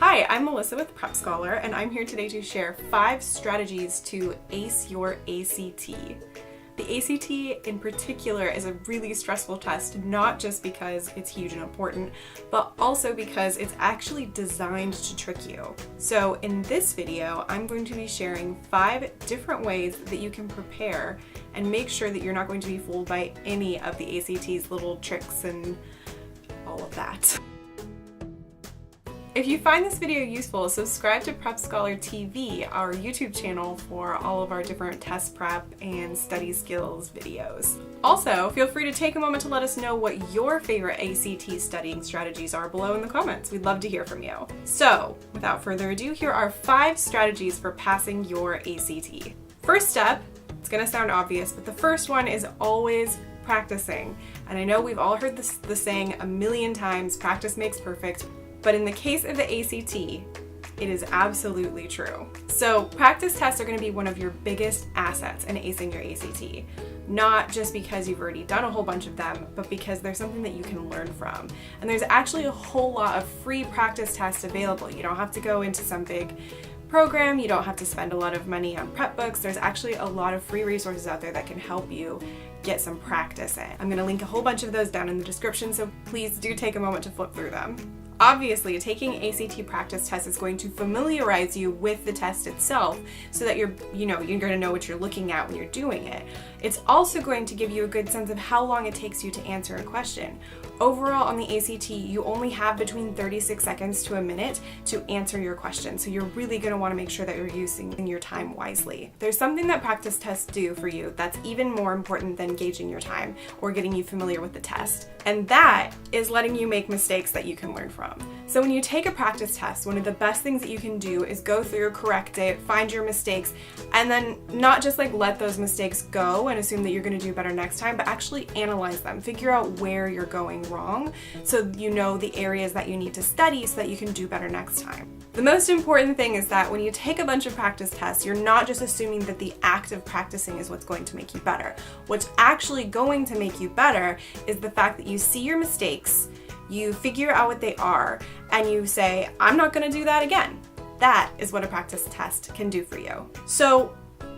Hi, I'm Melissa with PrepScholar, and I'm here today to share 5 strategies to ace your ACT. The ACT in particular is a really stressful test, not just because it's huge and important, but also because it's actually designed to trick you. So in this video, I'm going to be sharing 5 different ways that you can prepare and make sure that you're not going to be fooled by any of the ACT's little tricks and all of that. If you find this video useful, subscribe to PrepScholar TV, our YouTube channel for all of our different test prep and study skills videos. Also, feel free to take a moment to let us know what your favorite ACT studying strategies are below in the comments. We'd love to hear from you. So, without further ado, here are 5 strategies for passing your ACT. First step, it's gonna sound obvious, but the first one is always practicing. And I know we've all heard the saying a million times, practice makes perfect. But in the case of the ACT, it is absolutely true. So practice tests are going to be one of your biggest assets in acing your ACT. Not just because you've already done a whole bunch of them, but because there's something that you can learn from. And there's actually a whole lot of free practice tests available. You don't have to go into some big program, you don't have to spend a lot of money on prep books. There's actually a lot of free resources out there that can help you get some practice in. I'm going to link a whole bunch of those down in the description, so please do take a moment to flip through them. Obviously, taking ACT practice tests is going to familiarize you with the test itself so that you're going to know what you're looking at when you're doing it. It's also going to give you a good sense of how long it takes you to answer a question. Overall, on the ACT, you only have between 36 seconds to a minute to answer your question, so you're really going to want to make sure that you're using your time wisely. There's something that practice tests do for you that's even more important than gauging your time or getting you familiar with the test, and that is letting you make mistakes that you can learn from. So when you take a practice test, one of the best things that you can do is go through, correct it, find your mistakes, and then not just let those mistakes go and assume that you're going to do better next time, but actually analyze them. Figure out where you're going wrong so you know the areas that you need to study so that you can do better next time. The most important thing is that when you take a bunch of practice tests, you're not just assuming that the act of practicing is what's going to make you better. What's actually going to make you better is the fact that you see your mistakes, you figure out what they are, and you say, I'm not going to do that again. That is what a practice test can do for you. So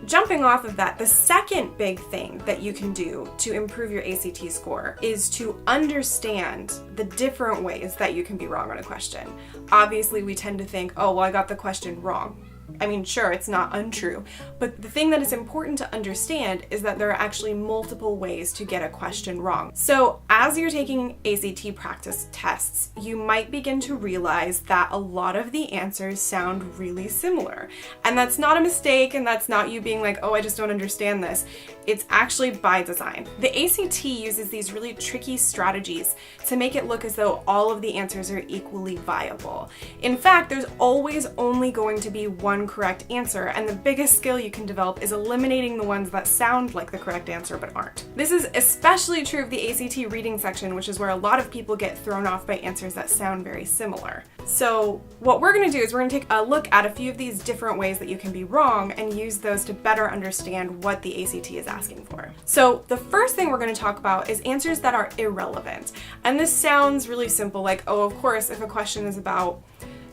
jumping off of that, the second big thing that you can do to improve your ACT score is to understand the different ways that you can be wrong on a question. Obviously, we tend to think, oh, well, I got the question wrong. I mean, sure, it's not untrue, but the thing that is important to understand is that there are actually multiple ways to get a question wrong. So as you're taking ACT practice tests, you might begin to realize that a lot of the answers sound really similar. And that's not a mistake, and that's not you being like, oh, I just don't understand this. It's actually by design. The ACT uses these really tricky strategies to make it look as though all of the answers are equally viable. In fact, there's always only going to be one correct answer, and the biggest skill you can develop is eliminating the ones that sound like the correct answer but aren't. This is especially true of the ACT reading section, which is where a lot of people get thrown off by answers that sound very similar. So what we're going to do is we're going to take a look at a few of these different ways that you can be wrong and use those to better understand what the ACT is asking for. So the first thing we're going to talk about is answers that are irrelevant. And this sounds really simple, like, oh, of course, if a question is about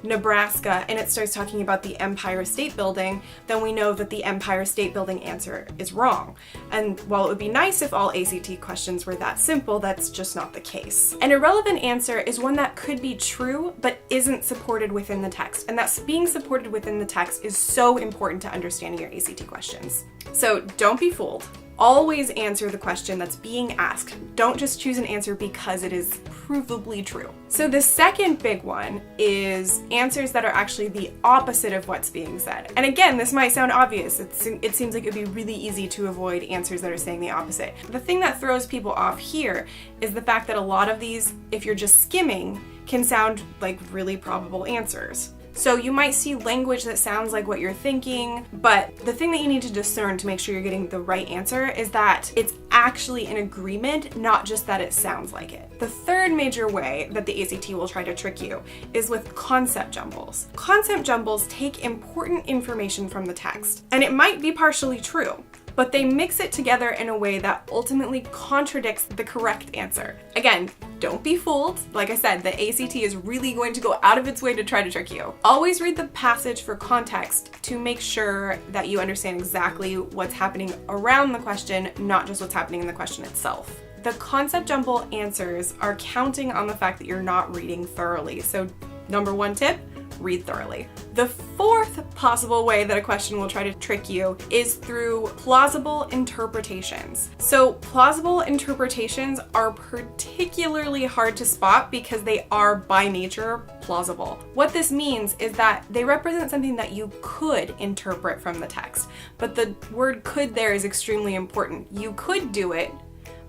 Nebraska and it starts talking about the Empire State Building, then we know that the Empire State Building answer is wrong. And while it would be nice if all ACT questions were that simple, that's just not the case. An irrelevant answer is one that could be true but isn't supported within the text. And that's being supported within the text is so important to understanding your ACT questions. So don't be fooled. Always answer the question that's being asked. Don't just choose an answer because it is provably true. So the second big one is answers that are actually the opposite of what's being said. And again, this might sound obvious. It seems like it'd be really easy to avoid answers that are saying the opposite. The thing that throws people off here is the fact that a lot of these, if you're just skimming, can sound like really probable answers. So you might see language that sounds like what you're thinking, but the thing that you need to discern to make sure you're getting the right answer is that it's actually in agreement, not just that it sounds like it. The third major way that the ACT will try to trick you is with concept jumbles. Concept jumbles take important information from the text, and it might be partially true, but they mix it together in a way that ultimately contradicts the correct answer. Again, don't be fooled. Like I said, the ACT is really going to go out of its way to try to trick you. Always read the passage for context to make sure that you understand exactly what's happening around the question, not just what's happening in the question itself. The concept jumble answers are counting on the fact that you're not reading thoroughly. So number one tip, read thoroughly. The fourth possible way that a question will try to trick you is through plausible interpretations. So plausible interpretations are particularly hard to spot because they are by nature plausible. What this means is that they represent something that you could interpret from the text, but the word could there is extremely important. You could do it,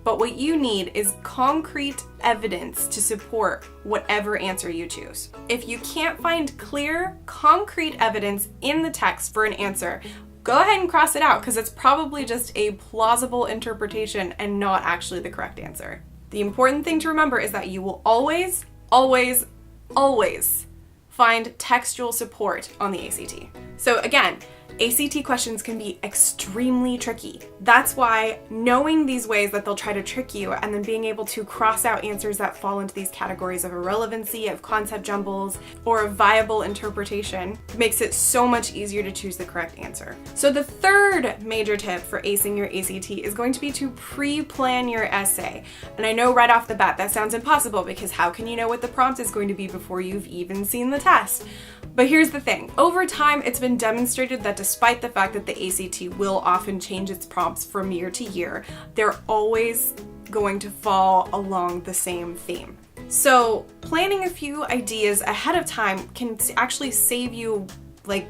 but what you need is concrete evidence to support whatever answer you choose. If you can't find clear, concrete evidence in the text for an answer, go ahead and cross it out because it's probably just a plausible interpretation and not actually the correct answer. The important thing to remember is that you will always, always, always find textual support on the ACT. So again, ACT questions can be extremely tricky. That's why knowing these ways that they'll try to trick you and then being able to cross out answers that fall into these categories of irrelevancy, of concept jumbles, or a viable interpretation makes it so much easier to choose the correct answer. So the third major tip for acing your ACT is going to be to pre-plan your essay. And I know right off the bat that sounds impossible because how can you know what the prompt is going to be before you've even seen the test? But here's the thing. Over time, it's been demonstrated that despite the fact that the ACT will often change its prompts from year to year, they're always going to fall along the same theme. So planning a few ideas ahead of time can actually save you like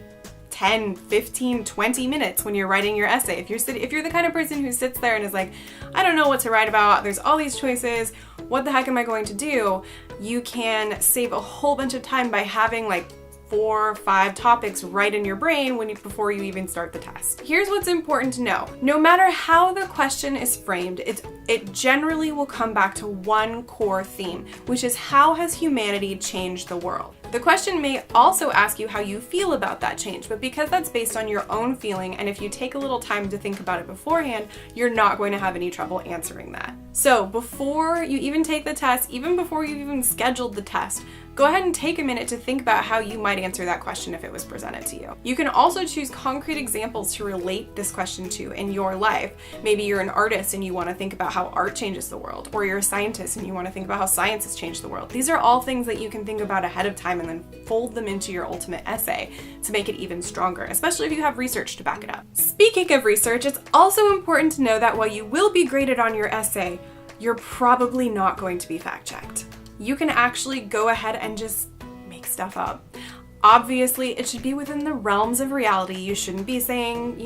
10, 15, 20 minutes when you're writing your essay. If you're the kind of person who sits there and is like, I don't know what to write about, there's all these choices, what the heck am I going to do? You can save a whole bunch of time by having like 4 or 5 topics right in your brain before you even start the test. Here's what's important to know. No matter how the question is framed, it generally will come back to one core theme, which is how has humanity changed the world? The question may also ask you how you feel about that change, but because that's based on your own feeling, and if you take a little time to think about it beforehand, you're not going to have any trouble answering that. So before you even take the test, even before you've even scheduled the test, go ahead and take a minute to think about how you might answer that question if it was presented to you. You can also choose concrete examples to relate this question to in your life. Maybe you're an artist and you want to think about how art changes the world, or you're a scientist and you want to think about how science has changed the world. These are all things that you can think about ahead of time and then fold them into your ultimate essay to make it even stronger, especially if you have research to back it up. Speaking of research, it's also important to know that while you will be graded on your essay, you're probably not going to be fact-checked. You can actually go ahead and just make stuff up. Obviously, it should be within the realms of reality. You shouldn't be saying,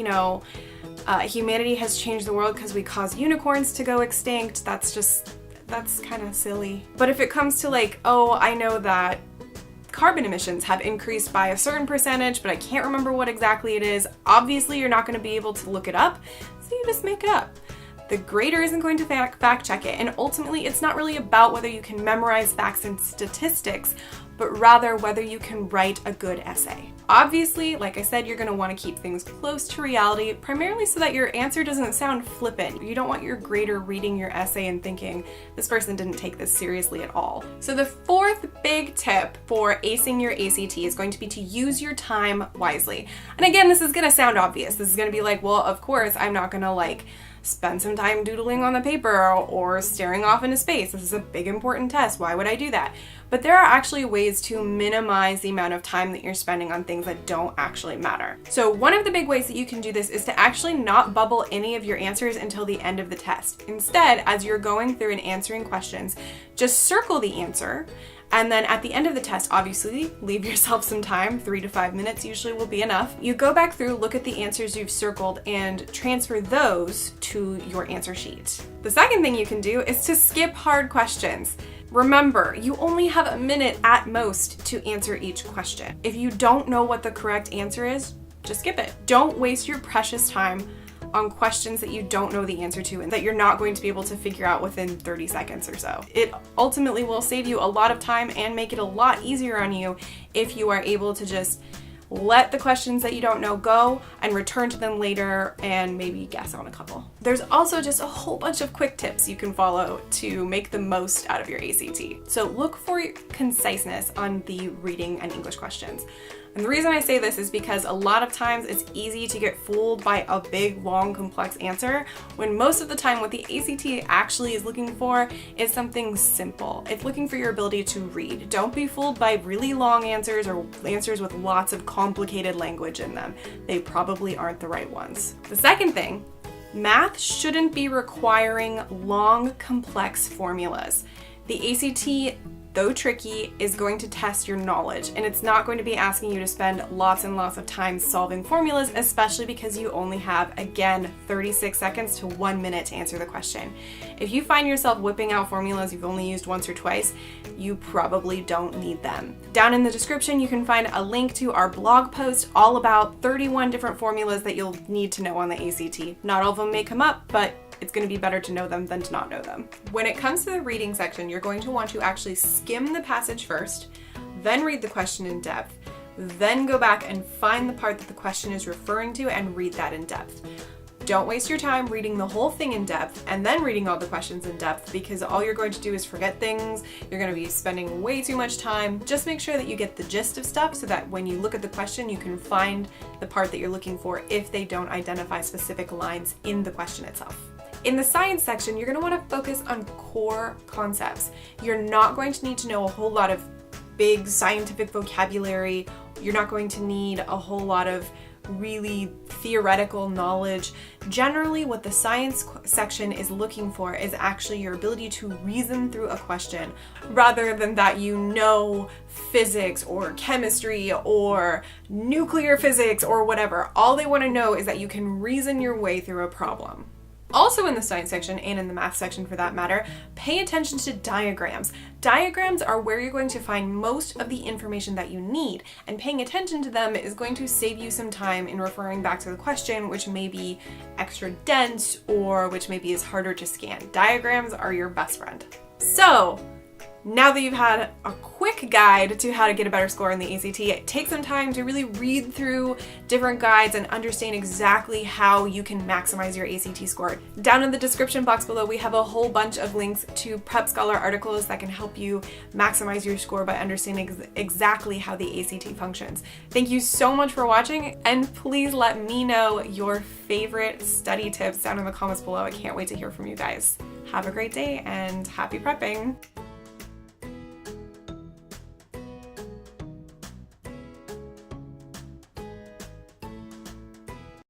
humanity has changed the world because we caused unicorns to go extinct. That's kind of silly. But if it comes to like, oh, I know that carbon emissions have increased by a certain percentage, but I can't remember what exactly it is, obviously you're not going to be able to look it up, so you just make it up. The grader isn't going to fact check it, and ultimately it's not really about whether you can memorize facts and statistics, but rather whether you can write a good essay. Obviously, like I said, you're going to want to keep things close to reality, primarily so that your answer doesn't sound flippant. You don't want your grader reading your essay and thinking, this person didn't take this seriously at all. So the fourth big tip for acing your ACT is going to be to use your time wisely. And again, this is going to sound obvious. This is going to be like, well, of course, I'm not going to spend some time doodling on the paper or staring off into space. This is a big important test. Why would I do that? But there are actually ways to minimize the amount of time that you're spending on things that don't actually matter. So one of the big ways that you can do this is to actually not bubble any of your answers until the end of the test. Instead, as you're going through and answering questions, just circle the answer. And then at the end of the test, obviously, leave yourself some time, 3 to 5 minutes usually will be enough. You go back through, look at the answers you've circled, and transfer those to your answer sheet. The second thing you can do is to skip hard questions. Remember, you only have a minute at most to answer each question. If you don't know what the correct answer is, just skip it. Don't waste your precious time on questions that you don't know the answer to and that you're not going to be able to figure out within 30 seconds or so. It ultimately will save you a lot of time and make it a lot easier on you if you are able to just let the questions that you don't know go and return to them later and maybe guess on a couple. There's also just a whole bunch of quick tips you can follow to make the most out of your ACT. So look for conciseness on the reading and English questions. And the reason I say this is because a lot of times it's easy to get fooled by a big, long, complex answer, when most of the time what the ACT actually is looking for is something simple. It's looking for your ability to read. Don't be fooled by really long answers or answers with lots of complicated language in them. They probably aren't the right ones. The second thing, math shouldn't be requiring long, complex formulas. The ACT, though tricky, is going to test your knowledge, and it's not going to be asking you to spend lots and lots of time solving formulas, especially because you only have, again, 36 seconds to 1 minute to answer the question. If you find yourself whipping out formulas you've only used once or twice, you probably don't need them. Down in the description, you can find a link to our blog post all about 31 different formulas that you'll need to know on the ACT. Not all of them may come up, but it's going to be better to know them than to not know them. When it comes to the reading section, you're going to want to actually skim the passage first, then read the question in depth, then go back and find the part that the question is referring to and read that in depth. Don't waste your time reading the whole thing in depth and then reading all the questions in depth, because all you're going to do is forget things. You're going to be spending way too much time. Just make sure that you get the gist of stuff so that when you look at the question, you can find the part that you're looking for if they don't identify specific lines in the question itself. In the science section, you're going to want to focus on core concepts. You're not going to need to know a whole lot of big scientific vocabulary. You're not going to need a whole lot of really theoretical knowledge. Generally, what the science section is looking for is actually your ability to reason through a question, rather than that you know physics or chemistry or nuclear physics or whatever. All they want to know is that you can reason your way through a problem. Also in the science section, and in the math section for that matter, pay attention to diagrams. Diagrams are where you're going to find most of the information that you need, and paying attention to them is going to save you some time in referring back to the question, which may be extra dense or which maybe is harder to scan. Diagrams are your best friend. So, now that you've had a quick guide to how to get a better score in the ACT, take some time to really read through different guides and understand exactly how you can maximize your ACT score. Down in the description box below, we have a whole bunch of links to PrepScholar articles that can help you maximize your score by understanding exactly how the ACT functions. Thank you so much for watching, and please let me know your favorite study tips down in the comments below. I can't wait to hear from you guys. Have a great day and happy prepping!